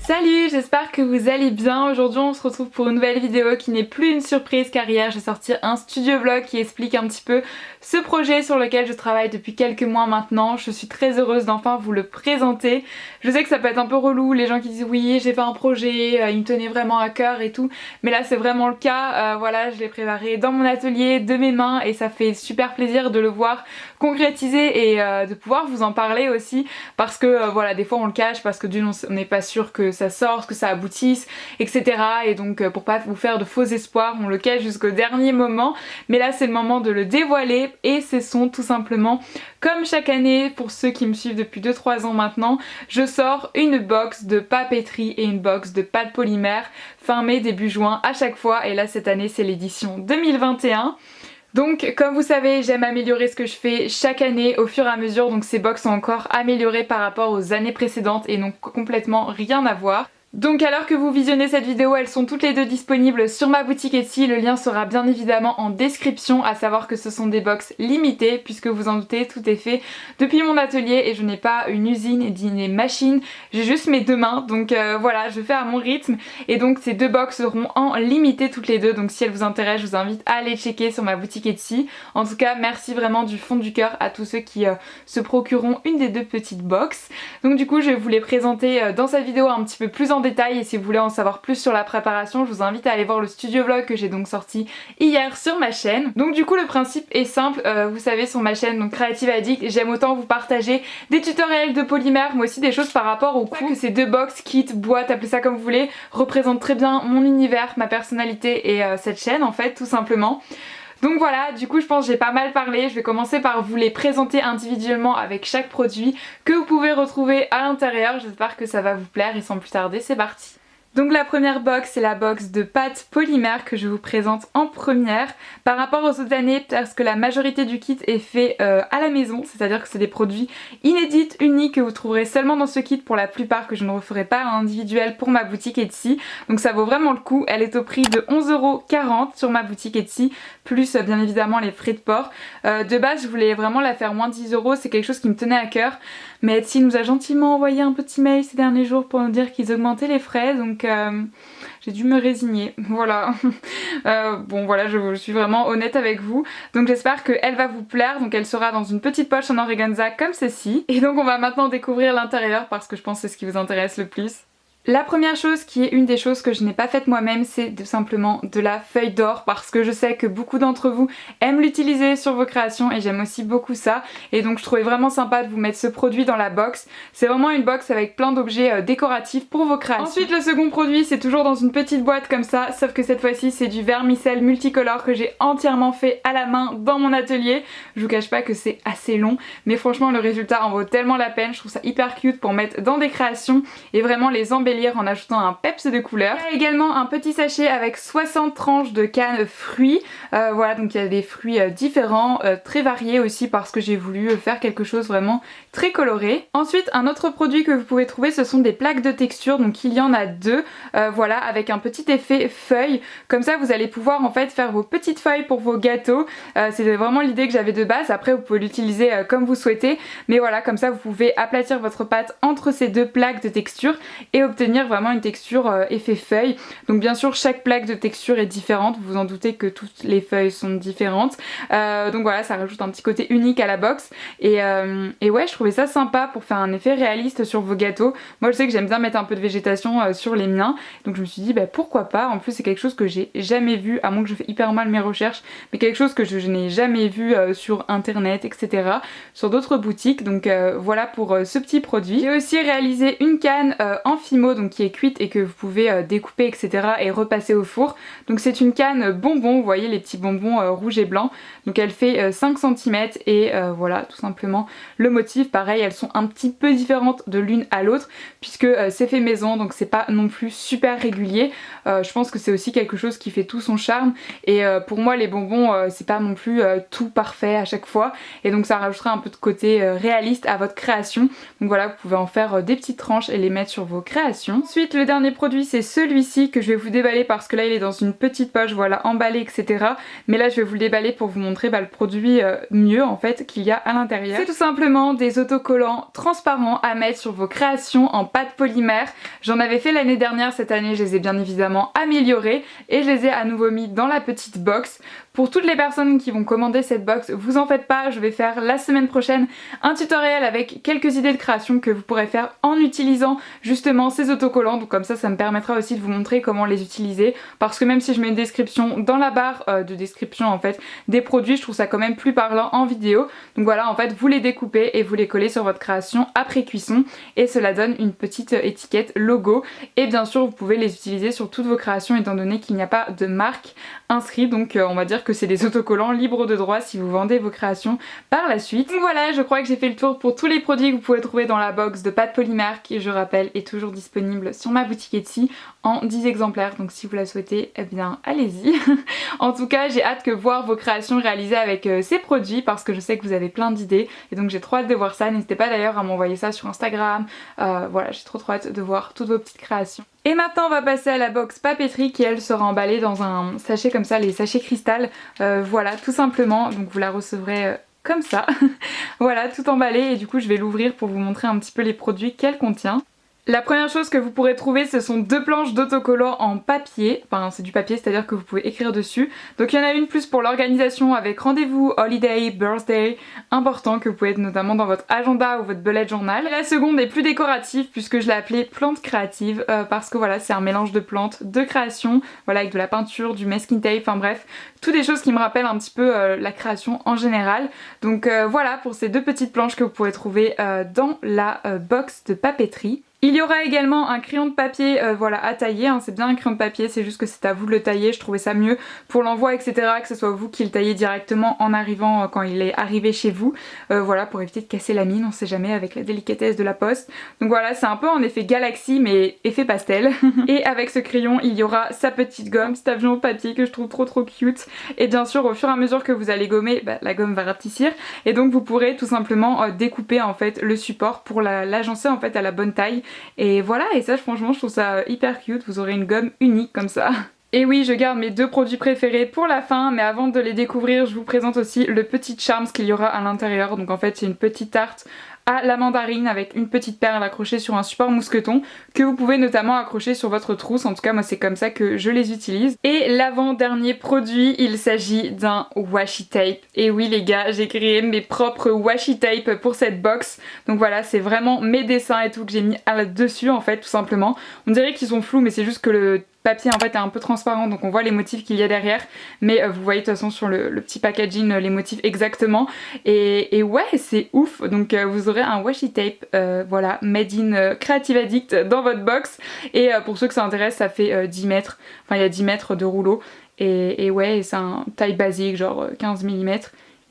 Salut, j'espère que vous allez bien. Aujourd'hui on se retrouve pour une nouvelle vidéo qui n'est plus une surprise car hier j'ai sorti un studio vlog qui explique un petit peu ce projet sur lequel je travaille depuis quelques mois maintenant. Je suis très heureuse d'enfin vous le présenter. Je sais que ça peut être un peu relou, les gens qui disent oui j'ai fait un projet, il me tenait vraiment à cœur et tout, mais là c'est vraiment le cas. Voilà, je l'ai préparé dans mon atelier de mes mains et ça fait super plaisir de le voir concrétiser et de pouvoir vous en parler aussi parce que voilà, des fois on le cache parce que d'une on n'est pas sûr que ça sorte, que ça aboutisse, etc. Et donc pour pas vous faire de faux espoirs, on le cache jusqu'au dernier moment. Mais là c'est le moment de le dévoiler et ce sont tout simplement, comme chaque année pour ceux qui me suivent depuis 2-3 ans maintenant, je sors une box de papeterie et une box de pâte polymère fin mai début juin à chaque fois. Et là cette année c'est l'édition 2021. Donc comme vous savez, j'aime améliorer ce que je fais chaque année au fur et à mesure, donc ces box sont encore améliorées par rapport aux années précédentes et n'ont complètement rien à voir. Donc à l'heure que vous visionnez cette vidéo, elles sont toutes les deux disponibles sur ma boutique Etsy. Le lien sera bien évidemment en description, à savoir que ce sont des box limitées puisque vous en doutez, tout est fait depuis mon atelier et je n'ai pas une usine ni des machines, j'ai juste mes deux mains. Donc voilà, je fais à mon rythme et donc ces deux box seront en limité toutes les deux. Donc si elles vous intéressent, je vous invite à aller checker sur ma boutique Etsy. En tout cas, merci vraiment du fond du cœur à tous ceux qui se procureront une des deux petites box. Donc du coup, je vais vous les présenter dans cette vidéo un petit peu plus en détail et si vous voulez en savoir plus sur la préparation, je vous invite à aller voir le studio vlog que j'ai donc sorti hier sur ma chaîne. Donc du coup le principe est simple, vous savez sur ma chaîne donc Creative Addict, j'aime autant vous partager des tutoriels de polymère mais aussi des choses par rapport au coût. Que ces deux box, kits, boîtes, appelez ça comme vous voulez, représentent très bien mon univers, ma personnalité et cette chaîne en fait tout simplement. Donc voilà, du coup je pense que j'ai pas mal parlé, je vais commencer par vous les présenter individuellement avec chaque produit que vous pouvez retrouver à l'intérieur. J'espère que ça va vous plaire et sans plus tarder c'est parti. Donc la première box c'est la box de pâte polymère que je vous présente en première par rapport aux autres années parce que la majorité du kit est fait à la maison, c'est à dire que c'est des produits inédits, uniques que vous trouverez seulement dans ce kit pour la plupart, que je ne referai pas en individuel pour ma boutique Etsy. Donc ça vaut vraiment le coup, elle est au prix de 11,40 € sur ma boutique Etsy plus bien évidemment les frais de port. De base je voulais vraiment la faire moins 10 €, c'est quelque chose qui me tenait à cœur, mais Etsy nous a gentiment envoyé un petit mail ces derniers jours pour nous dire qu'ils augmentaient les frais, donc j'ai dû me résigner, voilà. Bon voilà, je suis vraiment honnête avec vous, donc j'espère qu'elle va vous plaire. Donc elle sera dans une petite poche en organza comme ceci, et donc on va maintenant découvrir l'intérieur parce que je pense que c'est ce qui vous intéresse le plus. La première chose qui est une des choses que je n'ai pas faite moi-même, c'est tout simplement de la feuille d'or parce que je sais que beaucoup d'entre vous aiment l'utiliser sur vos créations et j'aime aussi beaucoup ça, et donc je trouvais vraiment sympa de vous mettre ce produit dans la box. C'est vraiment une box avec plein d'objets décoratifs pour vos créations. Ensuite le second produit c'est toujours dans une petite boîte comme ça, sauf que cette fois-ci c'est du vermicelle multicolore que j'ai entièrement fait à la main dans mon atelier. Je vous cache pas que c'est assez long mais franchement le résultat en vaut tellement la peine, je trouve ça hyper cute pour mettre dans des créations et vraiment les embellir en ajoutant un peps de couleur. Il y a également un petit sachet avec 60 tranches de canne fruits, voilà, donc il y a des fruits différents, très variés aussi parce que j'ai voulu faire quelque chose vraiment très coloré. Ensuite un autre produit que vous pouvez trouver, ce sont des plaques de texture, donc il y en a deux, voilà, avec un petit effet feuille, comme ça vous allez pouvoir en fait faire vos petites feuilles pour vos gâteaux. C'était vraiment l'idée que j'avais de base, après vous pouvez l'utiliser comme vous souhaitez, mais voilà, comme ça vous pouvez aplatir votre pâte entre ces deux plaques de texture et obtenir vraiment une texture effet feuille. Donc bien sûr chaque plaque de texture est différente, vous vous en doutez que toutes les feuilles sont différentes, donc voilà, ça rajoute un petit côté unique à la box et ouais, je trouvais ça sympa pour faire un effet réaliste sur vos gâteaux. Moi je sais que j'aime bien mettre un peu de végétation sur les miens, donc je me suis dit bah pourquoi pas. En plus c'est quelque chose que j'ai jamais vu, à moins que je fais hyper mal mes recherches, mais quelque chose que je n'ai jamais vu sur internet, etc., sur d'autres boutiques. Donc voilà pour ce petit produit. J'ai aussi réalisé une canne en fimo, donc qui est cuite et que vous pouvez découper, etc., et repasser au four. Donc c'est une canne bonbon, vous voyez les petits bonbons rouges et blancs, donc elle fait 5 cm et voilà tout simplement le motif. Pareil, elles sont un petit peu différentes de l'une à l'autre puisque c'est fait maison, donc c'est pas non plus super régulier. Je pense que c'est aussi quelque chose qui fait tout son charme, et pour moi les bonbons c'est pas non plus tout parfait à chaque fois, et donc ça rajoutera un peu de côté réaliste à votre création. Donc voilà, vous pouvez en faire des petites tranches et les mettre sur vos créations. création. Ensuite le dernier produit c'est celui-ci que je vais vous déballer parce que là il est dans une petite poche, voilà, emballé etc. Mais là je vais vous le déballer pour vous montrer le produit mieux en fait qu'il y a à l'intérieur. C'est tout simplement des autocollants transparents à mettre sur vos créations en pâte polymère. J'en avais fait l'année dernière, cette année je les ai bien évidemment améliorés et je les ai à nouveau mis dans la petite box. Pour toutes les personnes qui vont commander cette box, vous en faites pas, je vais faire la semaine prochaine un tutoriel avec quelques idées de création que vous pourrez faire en utilisant justement ces autocollants. Donc comme ça me permettra aussi de vous montrer comment les utiliser, parce que même si je mets une description dans la barre de description en fait des produits, je trouve ça quand même plus parlant en vidéo. Donc voilà, en fait vous les découpez et vous les collez sur votre création après cuisson et cela donne une petite étiquette logo. Et bien sûr vous pouvez les utiliser sur toutes vos créations étant donné qu'il n'y a pas de marque inscrite, donc on va dire que c'est des autocollants libres de droit si vous vendez vos créations par la suite. Donc voilà, je crois que j'ai fait le tour pour tous les produits que vous pouvez trouver dans la box de pâte polymère qui, je rappelle, est toujours disponible sur ma boutique Etsy en 10 exemplaires, donc si vous la souhaitez, eh bien allez-y. En tout cas j'ai hâte de voir vos créations réalisées avec ces produits parce que je sais que vous avez plein d'idées et donc j'ai trop hâte de voir ça. N'hésitez pas d'ailleurs à m'envoyer ça sur Instagram, voilà, j'ai trop hâte de voir toutes vos petites créations. Et maintenant on va passer à la box papeterie qui elle sera emballée dans un sachet comme ça, les sachets cristal, voilà tout simplement, donc vous la recevrez comme ça, voilà tout emballé et du coup je vais l'ouvrir pour vous montrer un petit peu les produits qu'elle contient. La première chose que vous pourrez trouver ce sont deux planches d'autocollants en papier, enfin c'est du papier c'est à dire que vous pouvez écrire dessus. Donc il y en a une plus pour l'organisation avec rendez-vous, holiday, birthday, important que vous pouvez être notamment dans votre agenda ou votre bullet journal. Et la seconde est plus décorative puisque je l'ai appelée plante créative parce que voilà c'est un mélange de plantes, de création, voilà avec de la peinture, du masking tape, enfin bref, toutes des choses qui me rappellent un petit peu la création en général. Donc voilà pour ces deux petites planches que vous pourrez trouver dans la box de papeterie. Il y aura également un crayon de papier voilà, à tailler, hein. C'est bien un crayon de papier, c'est juste que c'est à vous de le tailler, je trouvais ça mieux pour l'envoi etc, que ce soit vous qui le taillez directement en arrivant quand il est arrivé chez vous, voilà pour éviter de casser la mine, on sait jamais avec la délicatesse de la poste. Donc voilà c'est un peu en effet galaxie mais effet pastel. Et avec ce crayon il y aura sa petite gomme, cet avion au papier que je trouve trop cute, et bien sûr au fur et à mesure que vous allez gommer, la gomme va rapetissir et donc vous pourrez tout simplement découper en fait le support pour l'agencer en fait à la bonne taille. Et voilà, et ça franchement je trouve ça hyper cute, vous aurez une gomme unique comme ça. Et oui, je garde mes deux produits préférés pour la fin, mais avant de les découvrir, je vous présente aussi le petit charms qu'il y aura à l'intérieur. Donc en fait c'est une petite tarte à la mandarine avec une petite perle accrochée sur un support mousqueton que vous pouvez notamment accrocher sur votre trousse, en tout cas moi c'est comme ça que je les utilise. Et l'avant-dernier produit, il s'agit d'un washi tape. Et oui les gars, j'ai créé mes propres washi tape pour cette box, donc voilà c'est vraiment mes dessins et tout que j'ai mis dessus en fait tout simplement. On dirait qu'ils sont flous mais c'est juste que le papier en fait est un peu transparent donc on voit les motifs qu'il y a derrière, mais vous voyez de toute façon sur le petit packaging les motifs exactement et ouais c'est ouf. Donc vous aurez un washi tape voilà made in Creative Addict dans votre box et pour ceux que ça intéresse ça fait 10 mètres, enfin il y a 10 mètres de rouleau et ouais c'est un taille basique genre 15 mm.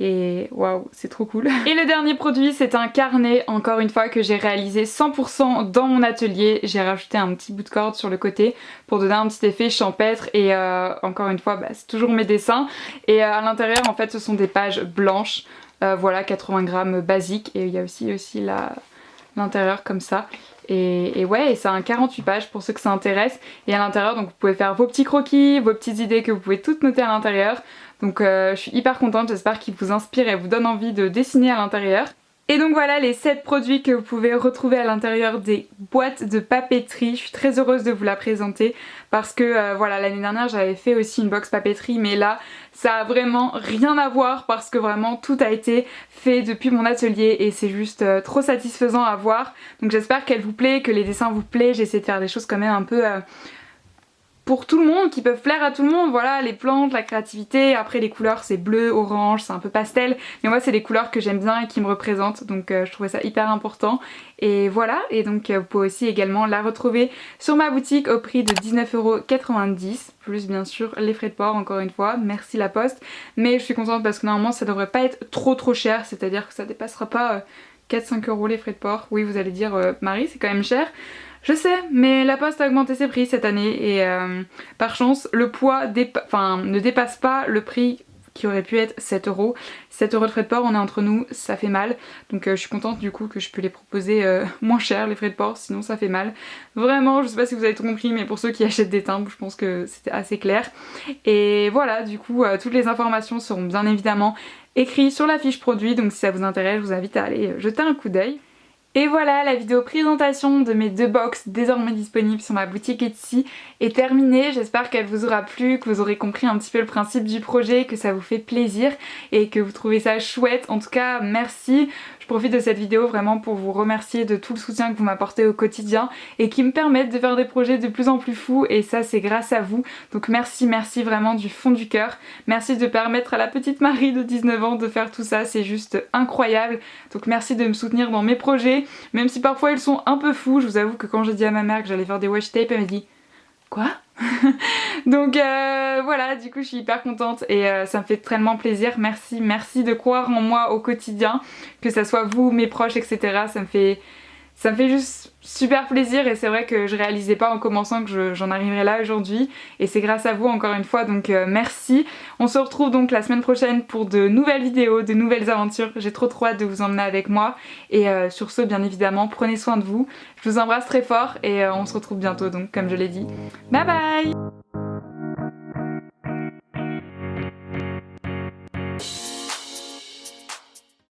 Et waouh, c'est trop cool. Et le dernier produit c'est un carnet, encore une fois que j'ai réalisé 100% dans mon atelier. J'ai rajouté un petit bout de corde sur le côté pour donner un petit effet champêtre et encore une fois c'est toujours mes dessins. Et à l'intérieur en fait ce sont des pages blanches, voilà 80 grammes basique et il y a aussi l'intérieur comme ça. Et ouais, c'est un 48 pages pour ceux que ça intéresse. Et à l'intérieur donc vous pouvez faire vos petits croquis, vos petites idées que vous pouvez toutes noter à l'intérieur. Donc je suis hyper contente, j'espère qu'il vous inspire et vous donne envie de dessiner à l'intérieur. Et donc voilà les 7 produits que vous pouvez retrouver à l'intérieur des boîtes de papeterie. Je suis très heureuse de vous la présenter parce que voilà l'année dernière j'avais fait aussi une box papeterie, mais là ça a vraiment rien à voir parce que vraiment tout a été fait depuis mon atelier et c'est juste trop satisfaisant à voir. Donc j'espère qu'elle vous plaît, que les dessins vous plaisent. J'essaie de faire des choses quand même un peu pour tout le monde, qui peuvent plaire à tout le monde, voilà, les plantes, la créativité, après les couleurs c'est bleu, orange, c'est un peu pastel, mais moi c'est des couleurs que j'aime bien et qui me représentent, donc je trouvais ça hyper important, et voilà, et donc vous pouvez aussi également la retrouver sur ma boutique au prix de 19,90 €, plus bien sûr les frais de port encore une fois, merci la poste, mais je suis contente parce que normalement ça devrait pas être trop cher, c'est-à-dire que ça dépassera pas 4-5 € les frais de port. Oui vous allez dire Marie c'est quand même cher. Je sais, mais la poste a augmenté ses prix cette année et par chance le poids ne dépasse pas le prix qui aurait pu être 7 €. 7 € de frais de port, on est entre nous, ça fait mal. Donc je suis contente du coup que je peux les proposer moins cher les frais de port, sinon ça fait mal. Vraiment, je sais pas si vous avez tout compris, mais pour ceux qui achètent des timbres, je pense que c'était assez clair. Et voilà, du coup toutes les informations seront bien évidemment écrites sur la fiche produit, donc si ça vous intéresse, je vous invite à aller jeter un coup d'œil. Et voilà, la vidéo présentation de mes 2 box désormais disponibles sur ma boutique Etsy est terminée. J'espère qu'elle vous aura plu, que vous aurez compris un petit peu le principe du projet, que ça vous fait plaisir et que vous trouvez ça chouette. En tout cas, merci. Je profite de cette vidéo vraiment pour vous remercier de tout le soutien que vous m'apportez au quotidien et qui me permettent de faire des projets de plus en plus fous, et ça c'est grâce à vous. Donc merci vraiment du fond du cœur. Merci de permettre à la petite Marie de 19 ans de faire tout ça, c'est juste incroyable. Donc merci de me soutenir dans mes projets, même si parfois ils sont un peu fous. Je vous avoue que quand j'ai dit à ma mère que j'allais faire des washi tape, elle m'a dit quoi? Donc voilà, du coup je suis hyper contente et ça me fait tellement plaisir. Merci de croire en moi au quotidien, que ça soit vous, mes proches, etc. Ça me fait juste super plaisir, et c'est vrai que je réalisais pas en commençant que j'en arriverais là aujourd'hui, et c'est grâce à vous encore une fois, donc merci. On se retrouve donc la semaine prochaine pour de nouvelles vidéos, de nouvelles aventures. J'ai trop hâte de vous emmener avec moi, et sur ce bien évidemment prenez soin de vous. Je vous embrasse très fort et on se retrouve bientôt, donc comme je l'ai dit, bye bye.